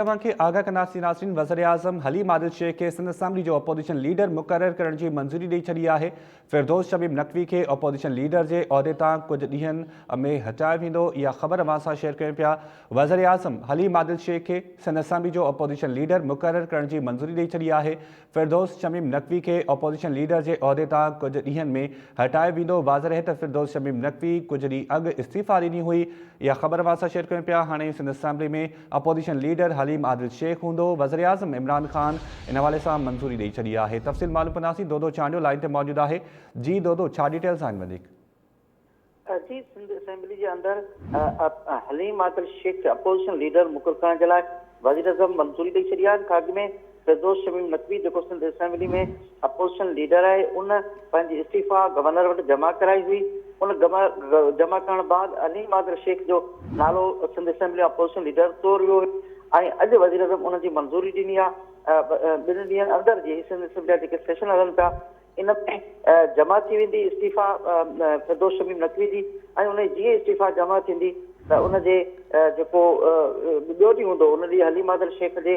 तव्हांखे आगाह कंदासीं नाज़रीन। वज़ीर आज़म हलीम आदिल शेख खे सिंध असेंबली जो अपोजिशन लीडर मुक़ररु करण जी मंज़ूरी ॾेई छॾी आहे। फिरदौस शमीम नक़वी खे अपोजिशन लीडर जे उहिदे तां कुझु ॾींहनि में हटायो वेंदो। इहा ख़बर अवां सां शेयर कयूं पिया। वज़ीर आज़म हलीम आदिल शेख खे सिंध असेंबली जो अपोजिशन लीडर मुक़ररु करण जी मंज़ूरी ॾेई छॾी आहे। फिरदौस शमीम नक़वी खे अपोजिशन लीडर जे उहिदे तां कुझु ॾींहनि में हटायो वेंदो। वाज़ह रहे त फिरदौस शमीम नक़वी कुझु ॾींहं अॻु इस्तीफ़ा ॾिनी हुई। इहा ख़बर अवां सां शेयर कयूं पिया। हाणे सिंध असेंबली में अपोजिशन लीडर हलीम आदिल शेख हूंदो। वज़ीर आज़म इमरान ख़ान इन हवाले सां मंज़ूरी ॾेई छॾी आहे। तफ़सील मालूम कंदासीं। दोदो चांडियो लाइन ते मौजूदु आहे। जी दोदो, छा डिटेल्स आहिनि वधीक? जी, सिंध असेंबली के अंदर हलीम आदिल शेख अपोजिशन लीडर मुक़ररु करण जे लाइ वज़ीर आज़म मंज़ूरी ॾेई छॾी आहे। अॻु में फिरदौस शमीम नक़वी जेको सिंध असेंबली में अपोजिशन लीडर आहे, उन पंहिंजी इस्तीफ़ा गवर्नर वटि जमा कराई हुई। उन जमा करण बाद हलीम आदिल शेख जो नालो सिंध असेंबली अपोजिशन लीडर तौर वियो ऐं अॼु वज़ीर आज़म उन जी मंज़ूरी ॾिनी आहे। ॿिनि ॾींहंनि अंदरि जी सिंध असेंबली जा जेके सेशन हलनि पिया इन में जमा थी वेंदी इस्तीफ़ा फिरदौस शमीम नक़वी जी। ऐं उन जीअं इस्तीफ़ा जमा थींदी त उनजे जेको ॿियो ॾींहुं हूंदो उन ॾींहुं हलीम आदिल शेख जे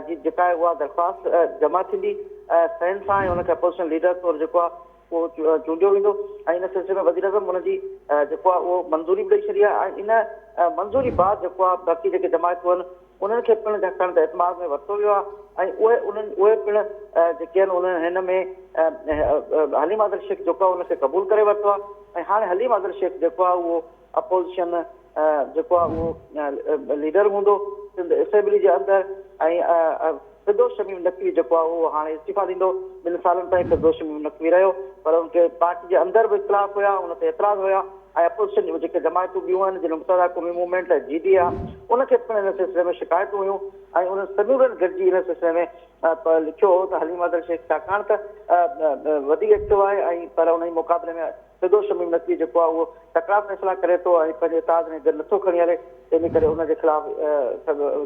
जी जेका आहे उहा दरख़्वास्त जमा थींदी सहन सां ऐं उनखे अपोजिशन लीडर तौरु जेको आहे उहो चूंडियो वेंदो। ऐं इन सिलसिले में वज़ीर आज़म उनजी जेको आहे उहो मंज़ूरी बि ॾेई छॾी आहे। ऐं इन मंज़ूरी बाद जेको आहे बाक़ी जेके जमायतूं आहिनि उन्हनि खे पिणु छाकाणि त एतमाद में वरितो वियो आहे ऐं उहे पिणु जेके आहिनि उन्हनि हिन में हलीम आदिल शेख जेको आहे उनखे क़बूल करे वरितो आहे। ऐं हाणे हलीम आदिल शेख जेको आहे उहो अपोजिशन जेको आहे उहो लीडर हूंदो सिंध असेंबली जे अंदरि। ऐं फिरदौस शमीम नक़वी जेको आहे उहो हाणे इस्तीफ़ा ॾींदो। 2 सालनि ताईं फिरदौस शमीम नक़वी रहियो, पर उनखे पार्टी जे अंदरि बि इख़्तिलाफ़ हुया, उन ते एतिराज़ हुया। ऐं अपोजिशन जेके जमायतूं ॿियूं आहिनि जिन मुतहदा क़ौमी मूवमेंट GD आहे उनखे पिणु हिन सिलसिले में शिकायतूं हुयूं ऐं उन सभिनीनि गॾिजी हिन सिलसिले में लिखियो हो त हलीम आदिल शेख छाकाणि त वधीक एक्टिव आहे ऐं पर उन जे मुक़ाबले में फिरदौस शमीम नक़वी जेको आहे उहो तकड़ा फ़ैसिला करे थो ऐं पंहिंजे एतिराज़ में गॾु नथो खणी हले। तंहिंजे करे उनजे ख़िलाफ़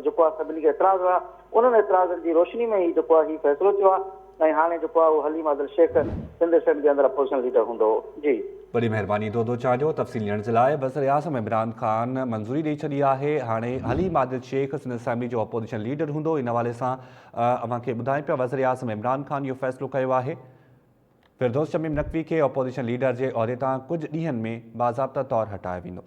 जेको आहे सभिनी खे एतिराज़ हुआ। उन्हनि एतिराज़नि जी रोशनी में ई जेको आहे हीउ फ़ैसिलो थियो आहे ऐं हाणे जेको आहे उहो हलीम आदिल शेख सिंध असेंबली जे अंदरि अपोजिशन लीडर हूंदो। जी, वॾी महिरबानी दोदो चांडियो तफ़सील ॾियण जे लाइ। वज़ीर आज़म इमरान ख़ान मंज़ूरी ॾेई छॾी आहे। हाणे हलीम आदिल शेख सिंध असेंबली जो अपोजिशन लीडर हूंदो। इन हवाले सां अव्हांखे ॿुधायूं पिया वज़ीर आज़म इमरान ख़ान इहो फ़ैसिलो कयो आहे। फिरदौस शमीम नक़वी खे अपोजिशन लीडर जे उहिदे तां कुझु ॾींहनि में बाज़ाब्ता तौरु हटायो वेंदो।